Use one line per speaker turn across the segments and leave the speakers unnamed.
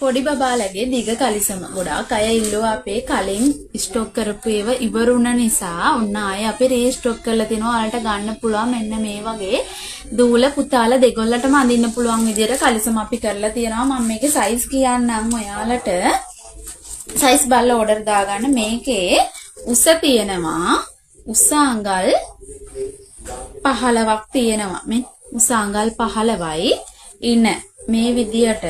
පොඩි බබාලගේ දිග කලිසම ගොඩාක් අය ඉල්ලුවා අපේ කලින් ස්ටොක් කරපු ඒවා ඉවරුණ නිසා ඔන්න ආයේ අපි රීස්ටොක් කරලා තිනවා. ඔයාලට ගන්න පුළුවන් මෙන්න මේ වගේ දූල පුතාලා දෙගොල්ලටම අඳින්න පුළුවන් විදිහට කලිසම අපි කරලා තියෙනවා. මම මේකේ සයිස් කියන්නම් ඔයාලට. සයිස් බලලා ඕඩර් දාගන්න. මේකේ උස තියෙනවා උස අඟල් 15ක් තියෙනවා. මේ උස අඟල් 15යි. ඉන්න මේ විදියට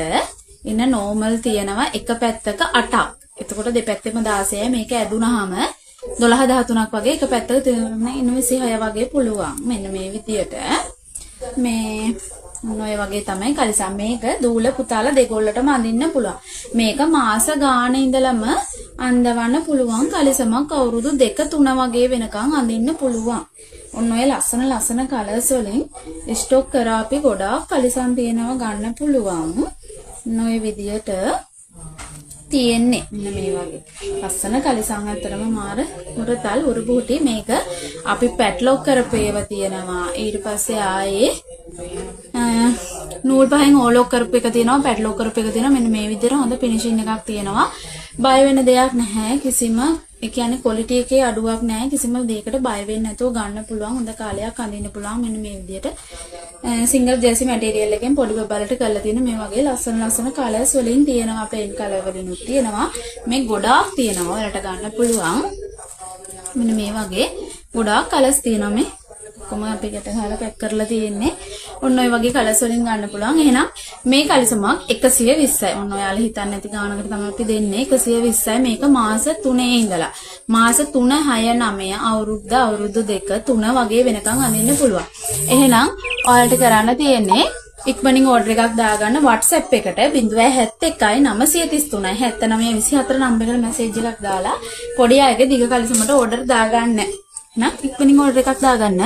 ඉන්න නෝමල් තියෙනවා එක පැත්තක 8ක්. එතකොට දෙපැත්තෙම 16යි. මේක ඇදුනහම 12 13ක් වගේ එක පැත්තක තියෙන ඉන්න 26 වගේ පුළුවන්. මෙන්න මේ විදියට මේ ඔය වගේ තමයි කලිසම්. මේක දූල පුතාලා දෙගොල්ලටම අඳින්න පුළුවන්. මේක මාස ගාන ඉඳලම අඳවන්න පුළුවන් කලිසමක්. අවුරුදු 2 3 වගේ වෙනකන් අඳින්න පුළුවන්. ඔන්න ඔය ලස්සන කලර්ස් වලින් ස්ටොක් කරා අපි ගොඩාක් කලිසම් තියෙනවා ගන්න පුළුවන්. නොය විදියට තියෙන්නේ මෙන්න මේ වගේ ලස්සන කලිසම්. අතරම මාර උරතල් උරුබුටි මේක අපි පැට්ලොක් කරපු ඒවා තියෙනවා. ඊට පස්සේ ආයේ නූල් පහෙන් ඕලොක් කරපු එක තියෙනවා. පැට්ලොක් කරපු එක තියෙනවා. මෙන්න මේ විදියට හොඳ ෆිනිෂින් එකක් තියෙනවා. බය වෙන දෙයක් නැහැ. කිසිම ඒ කියන්නේ ක්වොලිටි එකේ අඩුවක් නැහැ. කිසිම දෙයකට බය වෙන්නේ නැතුව ගන්න පුළුවන්. හොඳ කාලයක් අඳින්න පුළුවන්. මෙන්න මේ විදියට සිංගල් ජර්සි මැටීරියල් එකෙන් පොඩි බබලට කරලා තියෙන මේ වගේ ලස්සන කලර්ස් වලින් තියෙනවා. ප්ලේන් කලර් වලිනුත් තියෙනවා. මේ ගොඩාක් තියෙනවා. ඔයාලට ගන්න පුළුවන්. මෙන්න මේ වගේ ගොඩාක් කලර්ස් තියෙනවා. මේ කොහොම අපි ගැට ගහලා පැක් කරලා තියෙන්නේ. ඔන්න ඔය වගේ කලර්ස් වලින් ගන්න පුළුවන්. එහෙනම් මේ කලිසමක් 120යි. ඔන්න ඔයාලා හිතන්නේ නැති ගානකට තමයි අපි දෙන්නේ. 120යි. මේක මාස 3 ඉඳලා මාස 3 6 9 අවුරුදු 2 3 වගේ වෙනකන් අඳින්න පුළුවන්. එහෙනම් ඔයාලට කරන්න තියෙන්නේ ඉක්මනින් ඕඩර් එකක් දාගන්න WhatsApp එකට 071යි 933යි 7924 නම්බර් එකට මැසේජ් එකක් දාලා පොඩි අයගේ දිග කලිසමට ඕඩර් දාගන්න. එහෙනම් ඉක්මනින් ඕඩර් එකක් දාගන්න.